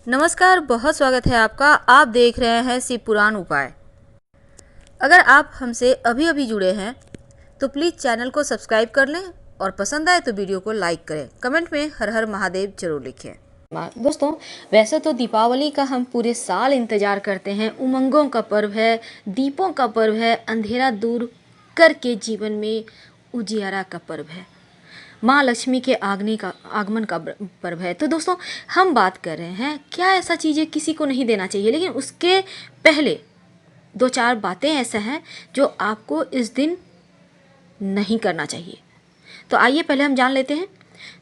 नमस्कार, बहुत स्वागत है आपका। आप देख रहे हैं शिव पुराण उपाय। अगर आप हमसे अभी अभी जुड़े हैं तो प्लीज़ चैनल को सब्सक्राइब कर लें और पसंद आए तो वीडियो को लाइक करें। कमेंट में हर हर महादेव जरूर लिखें। दोस्तों, वैसे तो दीपावली का हम पूरे साल इंतज़ार करते हैं। उमंगों का पर्व है, दीपों का पर्व है, अंधेरा दूर करके जीवन में उजियारा का पर्व है, माँ लक्ष्मी के आगमन का पर्व है। तो दोस्तों, हम बात कर रहे हैं क्या ऐसा चीज़ें किसी को नहीं देना चाहिए, लेकिन उसके पहले दो चार बातें ऐसा हैं जो आपको इस दिन नहीं करना चाहिए। तो आइए पहले हम जान लेते हैं।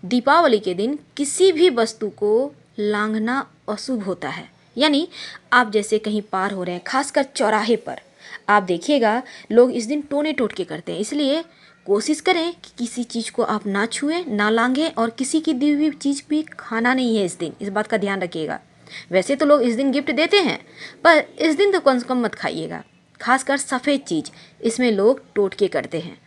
दीपावली के दिन किसी भी वस्तु को लांघना अशुभ होता है। यानी आप जैसे कहीं पार हो रहे हैं, खासकर चौराहे पर, आप देखिएगा लोग इस दिन टोने टोटके करते हैं। इसलिए कोशिश करें कि किसी चीज़ को आप ना छुएं, ना लांघें, और किसी की दी हुई चीज़ भी खाना नहीं है इस दिन। इस बात का ध्यान रखिएगा। वैसे तो लोग इस दिन गिफ्ट देते हैं, पर इस दिन तो कम से कम मत खाइएगा। खासकर सफ़ेद चीज़, इसमें लोग टोटके करते हैं।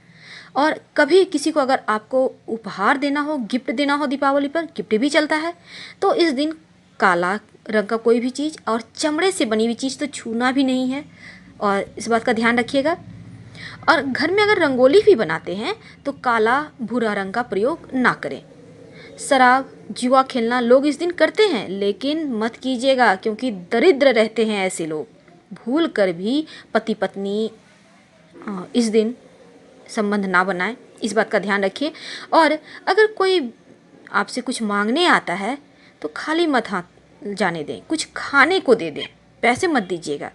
और कभी किसी को अगर आपको उपहार देना हो, गिफ्ट देना हो, दीपावली पर गिफ्ट भी चलता है, तो इस दिन काला रंग का कोई भी चीज़ और चमड़े से बनी हुई चीज़ तो छूना भी नहीं है, और इस बात का ध्यान रखिएगा। और घर में अगर रंगोली भी बनाते हैं तो काला भूरा रंग का प्रयोग ना करें। शराब जुआ खेलना लोग इस दिन करते हैं, लेकिन मत कीजिएगा, क्योंकि दरिद्र रहते हैं ऐसे लोग। भूल कर भी पति पत्नी इस दिन संबंध ना बनाएं, इस बात का ध्यान रखिए। और अगर कोई आपसे कुछ मांगने आता है तो खाली मत हाथ जाने दें, कुछ खाने को दे दें। पैसे मत दीजिएगा,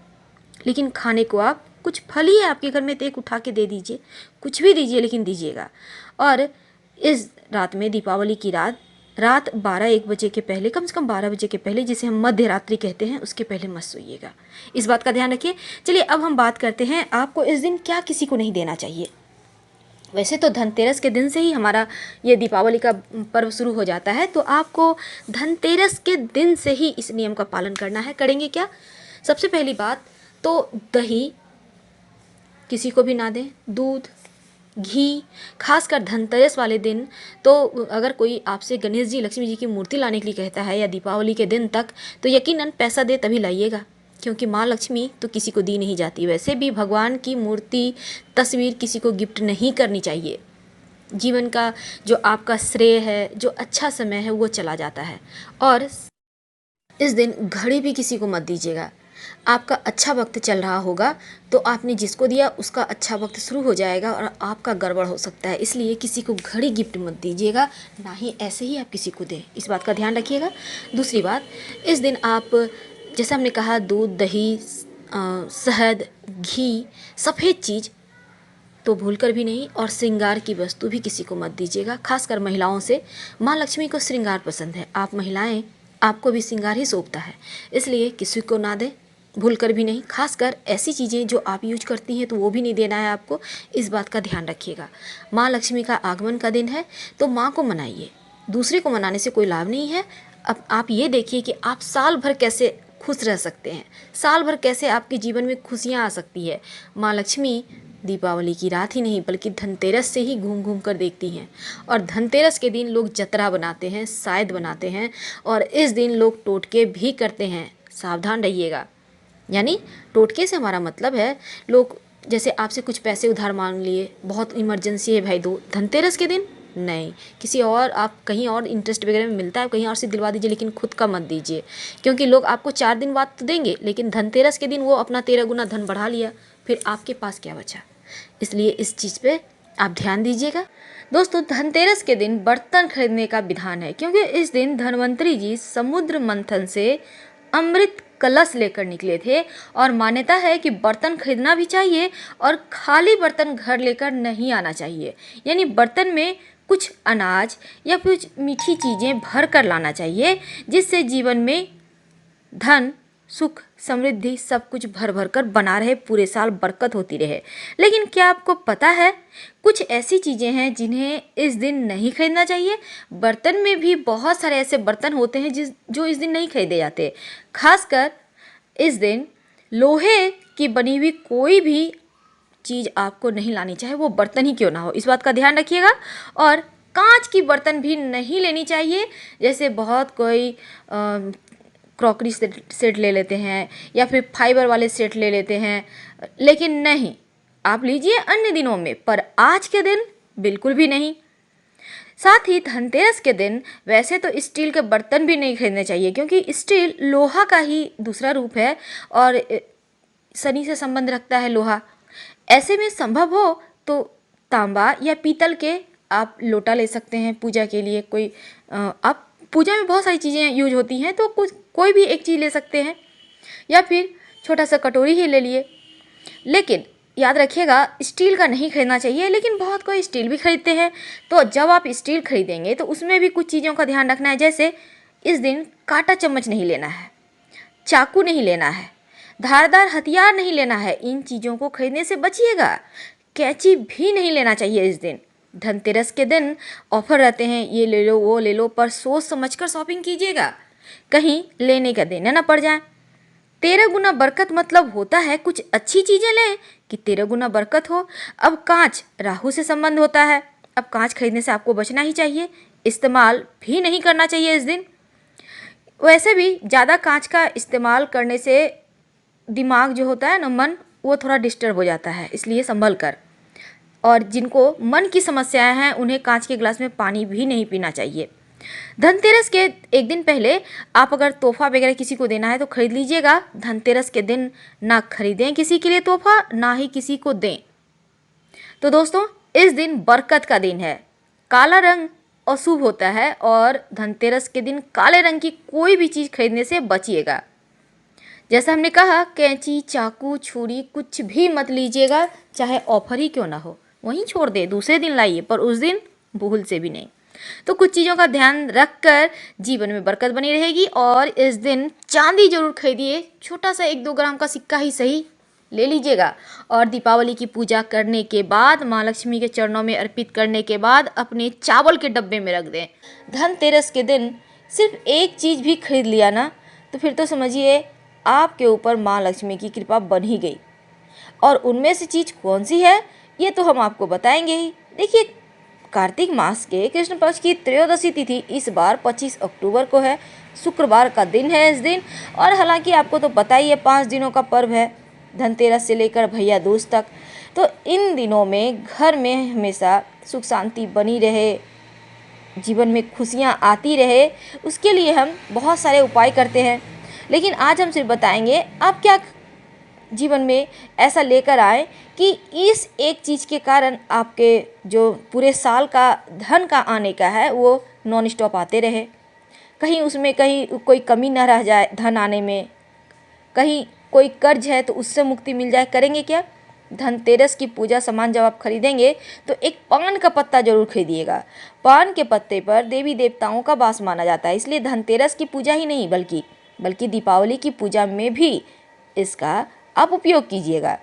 लेकिन खाने को आप कुछ फल ही है आपके घर में तो एक उठा के दे दीजिए, कुछ भी दीजिए, लेकिन दीजिएगा। और इस रात में, दीपावली की रात 12-1 बजे के पहले, कम से कम 12 बजे के पहले, जिसे हम मध्य रात्रि कहते हैं, उसके पहले मत सोइएगा। इस बात का ध्यान रखिए। चलिए अब हम बात करते हैं आपको इस दिन क्या किसी को नहीं देना चाहिए। वैसे तो धनतेरस के दिन से ही हमारा ये दीपावली का पर्व शुरू हो जाता है, तो आपको धनतेरस के दिन से ही इस नियम का पालन करना है। करेंगे क्या? सबसे पहली बात तो दही किसी को भी ना दें, दूध, घी। खासकर धनतेरस वाले दिन तो अगर कोई आपसे गणेश जी, लक्ष्मी जी की मूर्ति लाने के लिए कहता है या दीपावली के दिन तक, तो यकीनन पैसा दे तभी लाइएगा, क्योंकि माँ लक्ष्मी तो किसी को दी नहीं जाती। वैसे भी भगवान की मूर्ति, तस्वीर किसी को गिफ्ट नहीं करनी चाहिए। जीवन का जो आपका श्रेय है, जो अच्छा समय है, वो चला जाता है। और इस दिन घड़ी भी किसी को मत दीजिएगा। आपका अच्छा वक्त चल रहा होगा तो आपने जिसको दिया उसका अच्छा वक्त शुरू हो जाएगा और आपका गड़बड़ हो सकता है। इसलिए किसी को घड़ी गिफ्ट मत दीजिएगा, ना ही ऐसे ही आप किसी को दें। इस बात का ध्यान रखिएगा। दूसरी बात, इस दिन आप, जैसा हमने कहा, दूध, दही, शहद, घी, सफ़ेद चीज़ तो भूलकर भी नहीं, और श्रृंगार की वस्तु भी किसी को मत दीजिएगा। खासकर महिलाओं से, माँ लक्ष्मी को श्रृंगार पसंद है। आप महिलाएं, आपको भी श्रृंगार ही शोभता है, इसलिए किसी को ना दें, भूलकर भी नहीं। खासकर ऐसी चीज़ें जो आप यूज करती हैं तो वो भी नहीं देना है आपको। इस बात का ध्यान रखिएगा। माँ लक्ष्मी का आगमन का दिन है, तो माँ को मनाइए। दूसरे को मनाने से कोई लाभ नहीं है। अब आप ये देखिए कि आप साल भर कैसे खुश रह सकते हैं, साल भर कैसे आपके जीवन में खुशियाँ आ सकती है। माँ लक्ष्मी दीपावली की रात ही नहीं बल्कि धनतेरस से ही घूम घूम कर देखती हैं। और धनतेरस के दिन लोग जतरा बनाते हैं, शायद बनाते हैं, और इस दिन लोग टोटके भी करते हैं। सावधान रहिएगा। यानी टोटके से हमारा मतलब है, लोग जैसे आपसे कुछ पैसे उधार मांग लिए, बहुत इमरजेंसी है भाई, दो, धनतेरस के दिन नहीं। किसी और, आप कहीं और इंटरेस्ट वगैरह में मिलता है, कहीं और से दिलवा दीजिए, लेकिन खुद का मत दीजिए, क्योंकि लोग आपको 4 दिन बाद तो देंगे, लेकिन धनतेरस के दिन वो अपना 13 गुना धन बढ़ा लिया, फिर आपके पास क्या बचा। इसलिए इस चीज़ पे आप ध्यान दीजिएगा। दोस्तों, धनतेरस के दिन बर्तन खरीदने का विधान है, क्योंकि इस दिन धन्वंतरी जी समुद्र मंथन से अमृत कलश लेकर निकले थे, और मान्यता है कि बर्तन खरीदना भी चाहिए और खाली बर्तन घर लेकर नहीं आना चाहिए। यानी बर्तन में कुछ अनाज या कुछ मीठी चीज़ें भर कर लाना चाहिए, जिससे जीवन में धन, सुख, समृद्धि सब कुछ भर भर कर बना रहे, पूरे साल बरकत होती रहे। लेकिन क्या आपको पता है, कुछ ऐसी चीज़ें हैं जिन्हें इस दिन नहीं खरीदना चाहिए। बर्तन में भी बहुत सारे ऐसे बर्तन होते हैं जो इस दिन नहीं खरीदे जाते। खासकर इस दिन लोहे की बनी हुई कोई भी चीज़ आपको नहीं लानी, चाहे वो बर्तन ही क्यों ना हो। इस बात का ध्यान रखिएगा। और कांच की बर्तन भी नहीं लेनी चाहिए। जैसे बहुत कोई क्रॉकरी सेट ले लेते हैं या फिर फाइबर वाले सेट ले लेते हैं, लेकिन नहीं, आप लीजिए अन्य दिनों में, पर आज के दिन बिल्कुल भी नहीं। साथ ही धनतेरस के दिन वैसे तो स्टील के बर्तन भी नहीं खरीदने चाहिए, क्योंकि स्टील लोहा का ही दूसरा रूप है और शनि से संबंध रखता है लोहा। ऐसे में संभव हो तो तांबा या पीतल के आप लोटा ले सकते हैं पूजा के लिए। आप पूजा में बहुत सारी चीज़ें यूज होती हैं, तो कोई भी एक चीज़ ले सकते हैं, या फिर छोटा सा कटोरी ही ले लिए। लेकिन याद रखिएगा, स्टील का नहीं खरीदना चाहिए, लेकिन बहुत कोई स्टील भी खरीदते हैं। तो जब आप स्टील खरीदेंगे तो उसमें भी कुछ चीज़ों का ध्यान रखना है, जैसे इस दिन कांटा चम्मच नहीं लेना है, चाकू नहीं लेना है, धारदार हथियार नहीं लेना है। इन चीज़ों को खरीदने से बचिएगा। कैंची भी नहीं लेना चाहिए इस दिन। धनतेरस के दिन ऑफर रहते हैं, ये ले लो वो ले लो, पर सोच समझकर शॉपिंग कीजिएगा, कहीं लेने का देना ना पड़ जाए। 13 गुना बरकत मतलब होता है कुछ अच्छी चीज़ें लें कि 13 गुना बरकत हो। अब कांच राहु से संबंध होता है, अब कांच खरीदने से आपको बचना ही चाहिए, इस्तेमाल भी नहीं करना चाहिए इस दिन। वैसे भी ज़्यादा कांच का इस्तेमाल करने से दिमाग जो होता है ना, मन, वो थोड़ा डिस्टर्ब हो जाता है, इसलिए संभल कर। और जिनको मन की समस्याएं हैं उन्हें कांच के गिलास में पानी भी नहीं पीना चाहिए। धनतेरस के एक दिन पहले आप अगर तोहफा वगैरह किसी को देना है तो खरीद लीजिएगा। धनतेरस के दिन ना खरीदें किसी के लिए तोहफा, ना ही किसी को दें। तो दोस्तों, इस दिन बरकत का दिन है। काला रंग अशुभ होता है और धनतेरस के दिन काले रंग की कोई भी चीज़ खरीदने से बचिएगा। जैसा हमने कहा, कैंची, चाकू, छुरी कुछ भी मत लीजिएगा, चाहे ऑफर ही क्यों ना हो, वहीं छोड़ दे, दूसरे दिन लाइए, पर उस दिन भूल से भी नहीं। तो कुछ चीज़ों का ध्यान रखकर जीवन में बरकत बनी रहेगी। और इस दिन चांदी जरूर खरीदिए, छोटा सा 1-2 ग्राम का सिक्का ही सही ले लीजिएगा। और दीपावली की पूजा करने के बाद, माँ लक्ष्मी के चरणों में अर्पित करने के बाद अपने चावल के डब्बे में रख दें। धनतेरस के दिन सिर्फ एक चीज़ भी खरीद लिया ना, तो फिर तो समझिए आपके ऊपर माँ लक्ष्मी की कृपा बन ही गई। और उनमें से चीज़ कौन सी है, ये तो हम आपको बताएंगे ही। देखिए, कार्तिक मास के कृष्ण पक्ष की त्रयोदशी तिथि इस बार 25 अक्टूबर को है, शुक्रवार का दिन है इस दिन। और हालांकि आपको तो पता ही है 5 दिनों का पर्व है, धनतेरस से लेकर भैया दूज तक। तो इन दिनों में घर में हमेशा सुख शांति बनी रहे, जीवन में खुशियाँ आती रहे, उसके लिए हम बहुत सारे उपाय करते हैं। लेकिन आज हम सिर्फ बताएंगे आप क्या जीवन में ऐसा लेकर आए कि इस एक चीज़ के कारण आपके जो पूरे साल का धन का आने का है वो नॉन स्टॉप आते रहे, कहीं उसमें कहीं कोई कमी ना रह जाए धन आने में, कहीं कोई कर्ज है तो उससे मुक्ति मिल जाए। करेंगे क्या? धनतेरस की पूजा सामान जब आप खरीदेंगे तो एक पान का पत्ता जरूर खरीदिएगा। पान के पत्ते पर देवी देवताओं का वास माना जाता है, इसलिए धनतेरस की पूजा ही नहीं बल्कि दीपावली की पूजा में भी इसका आप उपयोग कीजिएगा।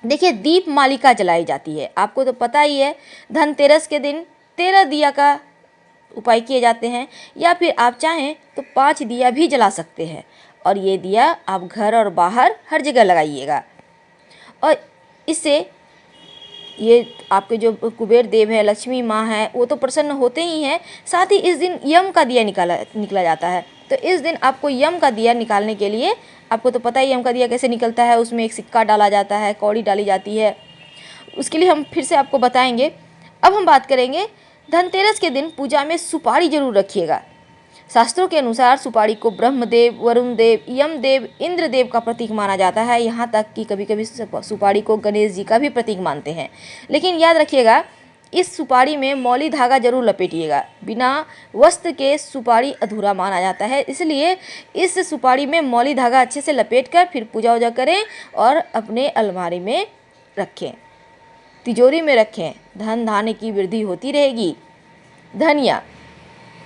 देखिए, दीप मालिका जलाई जाती है, आपको तो पता ही है। धनतेरस के दिन 13 दिया का उपाय किए जाते हैं, या फिर आप चाहें तो 5 दिया भी जला सकते हैं। और ये दिया आप घर और बाहर हर जगह लगाइएगा। और इससे ये आपके जो कुबेर देव है, लक्ष्मी माँ है, वो तो प्रसन्न होते ही हैं। साथ ही इस दिन यम का दिया निकला जाता है। तो इस दिन आपको यम का दिया निकालने के लिए, आपको तो पता ही यम का दिया कैसे निकलता है, उसमें एक सिक्का डाला जाता है, कौड़ी डाली जाती है, उसके लिए हम फिर से आपको बताएंगे। अब हम बात करेंगे धनतेरस के दिन पूजा में सुपारी जरूर रखिएगा। शास्त्रों के अनुसार सुपारी को ब्रह्मदेव, वरुण देव, यमदेव, इंद्रदेव का प्रतीक माना जाता है। यहाँ तक कि कभी कभी सुपारी को गणेश जी का भी प्रतीक मानते हैं। लेकिन याद रखिएगा, इस सुपारी में मौली धागा जरूर लपेटिएगा। बिना वस्त्र के सुपारी अधूरा माना जाता है, इसलिए इस सुपारी में मौली धागा अच्छे से लपेटकर फिर पूजा वूजा करें और अपने अलमारी में रखें, तिजोरी में रखें। धन धान्य की वृद्धि होती रहेगी। धनिया,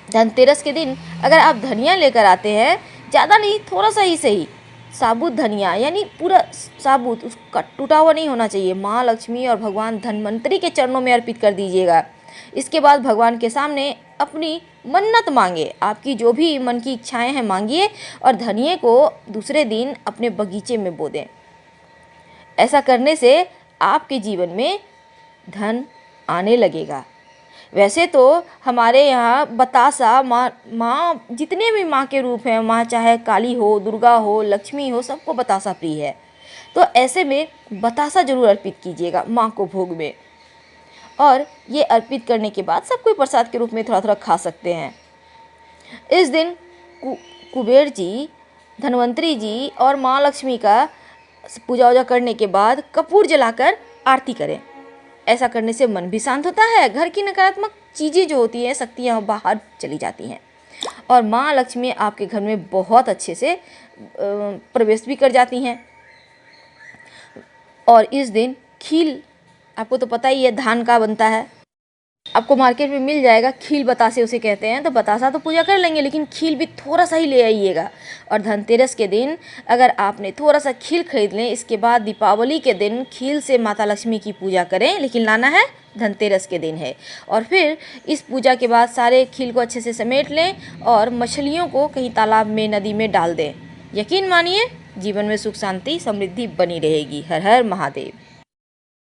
धनतेरस के दिन अगर आप धनिया लेकर आते हैं, ज़्यादा नहीं, थोड़ा सा ही सही, साबुत धनिया, यानी पूरा साबुत, उसका टूटा हुआ नहीं होना चाहिए, माँ लक्ष्मी और भगवान धन्वंतरी के चरणों में अर्पित कर दीजिएगा। इसके बाद भगवान के सामने अपनी मन्नत मांगे, आपकी जो भी मन की इच्छाएं हैं मांगिए, और धनिये को दूसरे दिन अपने बगीचे में बो दें। ऐसा करने से आपके जीवन में धन आने लगेगा। वैसे तो हमारे यहाँ बतासा माँ जितने भी माँ के रूप हैं, माँ चाहे काली हो, दुर्गा हो, लक्ष्मी हो, सबको बतासा प्रिय है। तो ऐसे में बतासा जरूर अर्पित कीजिएगा माँ को भोग में। और ये अर्पित करने के बाद सब कोई प्रसाद के रूप में थोड़ा थोड़ा खा सकते हैं। इस दिन कुबेर जी, धन्वंतरी जी और माँ लक्ष्मी का पूजा वूजा करने के बाद कपूर जलाकर आरती करें। ऐसा करने से मन भी शांत होता है, घर की नकारात्मक चीज़ें जो होती हैं, शक्तियाँ बाहर चली जाती हैं और माँ लक्ष्मी आपके घर में बहुत अच्छे से प्रवेश भी कर जाती हैं। और इस दिन खील, आपको तो पता ही है धान का बनता है, आपको मार्केट में मिल जाएगा। खील बतासे उसे कहते हैं। तो बतासा तो पूजा कर लेंगे, लेकिन खील भी थोड़ा सा ही ले आइएगा। और धनतेरस के दिन अगर आपने थोड़ा सा खील खरीद लें, इसके बाद दीपावली के दिन खील से माता लक्ष्मी की पूजा करें, लेकिन लाना है धनतेरस के दिन है। और फिर इस पूजा के बाद सारे खील को अच्छे से समेट लें और मछलियों को कहीं तालाब में, नदी में डाल दें। यकीन मानिए जीवन में सुख शांति समृद्धि बनी रहेगी। हर हर महादेव।